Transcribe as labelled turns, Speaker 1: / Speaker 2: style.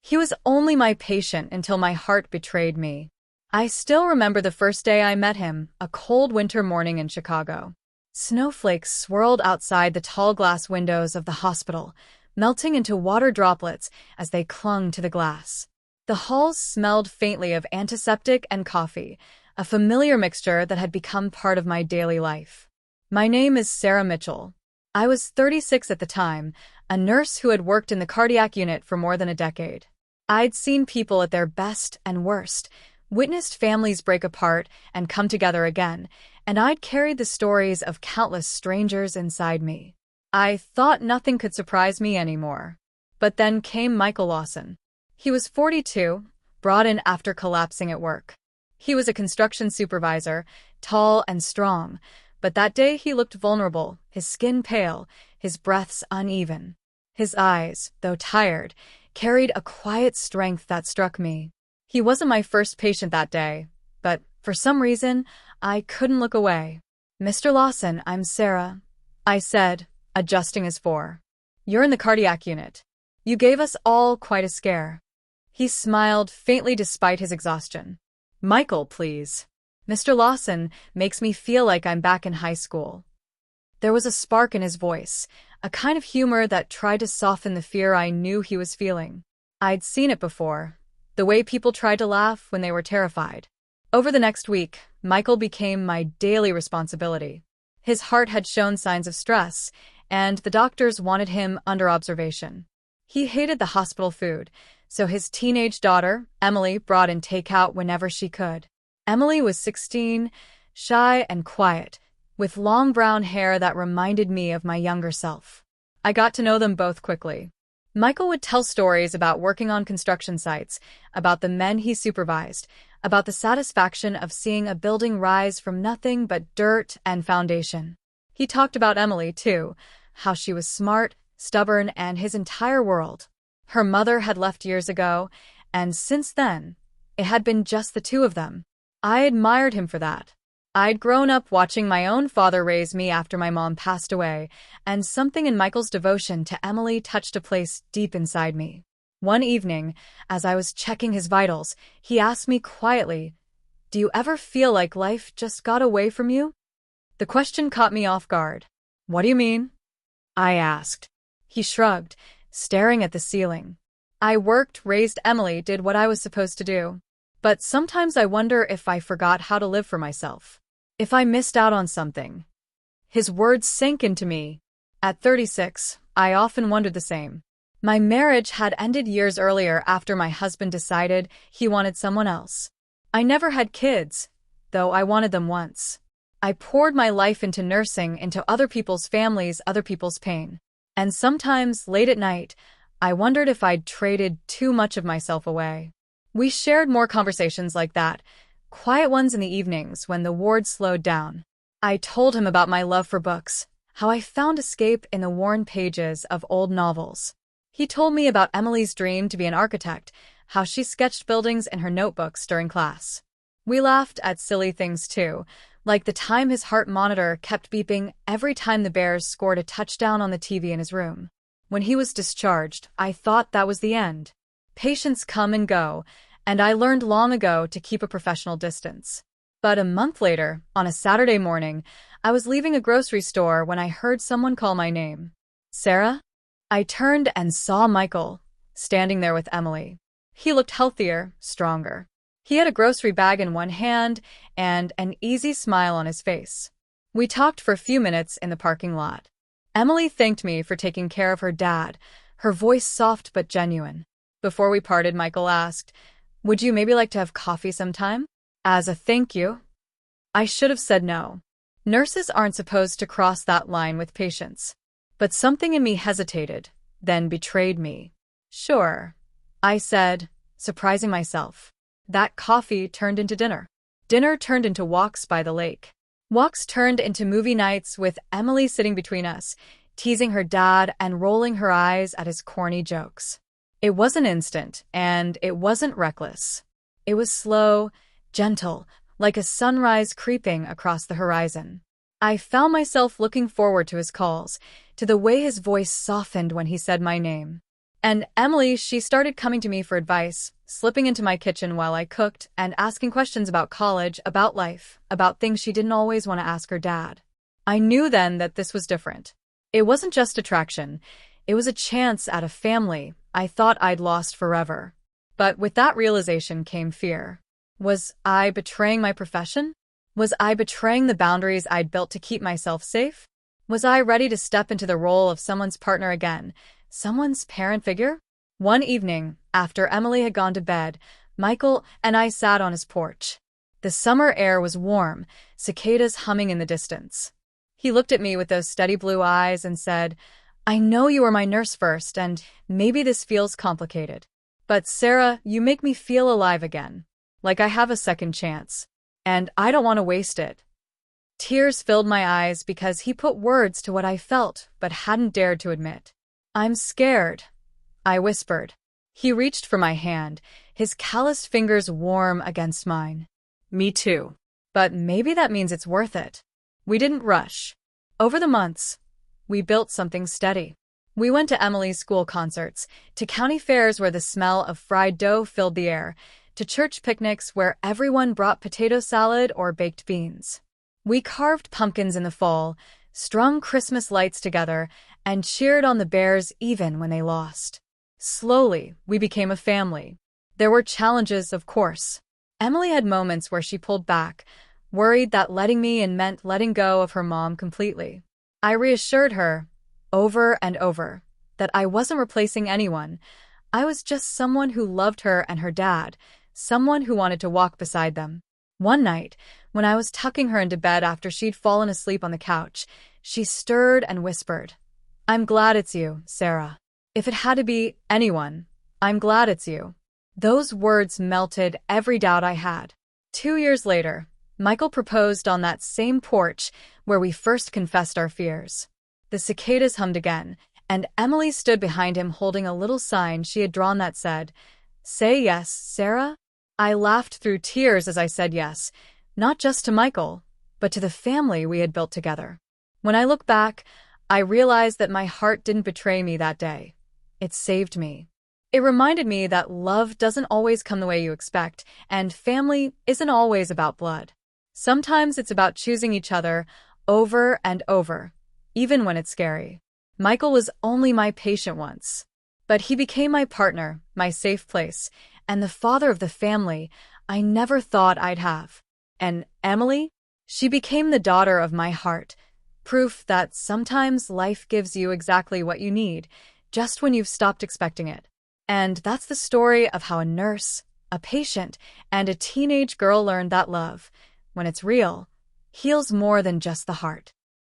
Speaker 1: He was only my patient until my heart betrayed me. I still remember the first day I met him, a cold winter morning in Chicago. Snowflakes swirled outside the tall glass windows of the hospital, melting into water droplets as they clung to the glass. The halls smelled faintly of antiseptic and coffee, a familiar mixture that had become part of my daily life. My name is Sarah Mitchell. I was 36 at the time, a nurse who had worked in the cardiac unit for more than a decade. I'd seen people at their best and worst, witnessed families break apart and come together again, and I'd carried the stories of countless strangers inside me. I thought nothing could surprise me anymore. But then came Michael Lawson. He was 42, brought in after collapsing at work. He was a construction supervisor, tall and strong, but that day he looked vulnerable, his skin pale, his breaths uneven. His eyes, though tired, carried a quiet strength that struck me. He wasn't my first patient that day, but for some reason, I couldn't look away. "Mr. Lawson, I'm Sarah," I said, adjusting his fore. "You're in the cardiac unit. You gave us all quite a scare." He smiled faintly despite his exhaustion. "Michael, please. Mr. Lawson makes me feel like I'm back in high school." There was a spark in his voice, a kind of humor that tried to soften the fear I knew he was feeling. I'd seen it before, the way people tried to laugh when they were terrified. Over the next week, Michael became my daily responsibility. His heart had shown signs of stress, and the doctors wanted him under observation. He hated the hospital food, so his teenage daughter, Emily, brought in takeout whenever she could. Emily was 16, shy and quiet, with long brown hair that reminded me of my younger self. I got to know them both quickly. Michael would tell stories about working on construction sites, about the men he supervised, about the satisfaction of seeing a building rise from nothing but dirt and foundation. He talked about Emily, too, how she was smart, stubborn, and his entire world. Her mother had left years ago, and since then, it had been just the two of them. I admired him for that. I'd grown up watching my own father raise me after my mom passed away, and something in Michael's devotion to Emily touched a place deep inside me. One evening, as I was checking his vitals, he asked me quietly, "Do you ever feel like life just got away from you?" The question caught me off guard. "What do you mean?" I asked. He shrugged, staring at the ceiling. "I worked, raised Emily, did what I was supposed to do. But sometimes I wonder if I forgot how to live for myself. If I missed out on something." His words sank into me. At 36, I often wondered the same. My marriage had ended years earlier after my husband decided he wanted someone else. I never had kids, though I wanted them once. I poured my life into nursing, into other people's families, other people's pain. And sometimes, late at night, I wondered if I'd traded too much of myself away. We shared more conversations like that, quiet ones in the evenings when the ward slowed down. I told him about my love for books, how I found escape in the worn pages of old novels. He told me about Emily's dream to be an architect, how she sketched buildings in her notebooks during class. We laughed at silly things too, like the time his heart monitor kept beeping every time the Bears scored a touchdown on the TV in his room. When he was discharged, I thought that was the end. Patients come and go, and I learned long ago to keep a professional distance. But a month later, on a Saturday morning, I was leaving a grocery store when I heard someone call my name. "Sarah?" I turned and saw Michael, standing there with Emily. He looked healthier, stronger. He had a grocery bag in one hand and an easy smile on his face. We talked for a few minutes in the parking lot. Emily thanked me for taking care of her dad, her voice soft but genuine. Before we parted, Michael asked, "Would you maybe like to have coffee sometime? As a thank you?" I should have said no. Nurses aren't supposed to cross that line with patients. But something in me hesitated, then betrayed me. "Sure," I said, surprising myself. That coffee turned into dinner. Dinner turned into walks by the lake. Walks turned into movie nights with Emily sitting between us, teasing her dad and rolling her eyes at his corny jokes. It wasn't instant, and it wasn't reckless. It was slow, gentle, like a sunrise creeping across the horizon. I found myself looking forward to his calls, to the way his voice softened when he said my name. And Emily, she started coming to me for advice, slipping into my kitchen while I cooked and asking questions about college, about life, about things she didn't always want to ask her dad. I knew then that this was different. It wasn't just attraction. It was a chance at a family I thought I'd lost forever. But with that realization came fear. Was I betraying my profession? Was I betraying the boundaries I'd built to keep myself safe? Was I ready to step into the role of someone's partner again, someone's parent figure? One evening, after Emily had gone to bed, Michael and I sat on his porch. The summer air was warm, cicadas humming in the distance. He looked at me with those steady blue eyes and said, "I know you were my nurse first, and maybe this feels complicated. But Sarah, you make me feel alive again. Like I have a second chance. And I don't want to waste it." Tears filled my eyes because he put words to what I felt but hadn't dared to admit. "I'm scared," I whispered. He reached for my hand, his calloused fingers warm against mine. "Me too. But maybe that means it's worth it." We didn't rush. Over the months, we built something steady. We went to Emily's school concerts, to county fairs where the smell of fried dough filled the air, to church picnics where everyone brought potato salad or baked beans. We carved pumpkins in the fall, strung Christmas lights together, and cheered on the Bears even when they lost. Slowly, we became a family. There were challenges, of course. Emily had moments where she pulled back, worried that letting me in meant letting go of her mom completely. I reassured her, over and over, that I wasn't replacing anyone. I was just someone who loved her and her dad, someone who wanted to walk beside them. One night, when I was tucking her into bed after she'd fallen asleep on the couch, she stirred and whispered, "I'm glad it's you, Sarah. If it had to be anyone, I'm glad it's you." Those words melted every doubt I had. 2 years later, Michael proposed on that same porch where we first confessed our fears. The cicadas hummed again, and Emily stood behind him holding a little sign she had drawn that said, "Say yes, Sarah?" I laughed through tears as I said yes, not just to Michael, but to the family we had built together. When I look back, I realized that my heart didn't betray me that day. It saved me. It reminded me that love doesn't always come the way you expect, and family isn't always about blood. Sometimes it's about choosing each other over and over, even when it's scary. Michael was only my patient once, but he became my partner, my safe place, and the father of the family I never thought I'd have. And Emily? She became the daughter of my heart, proof that sometimes life gives you exactly what you need, just when you've stopped expecting it. And that's the story of how a nurse, a patient, and a teenage girl learned that love, when it's real, heals more than just the heart.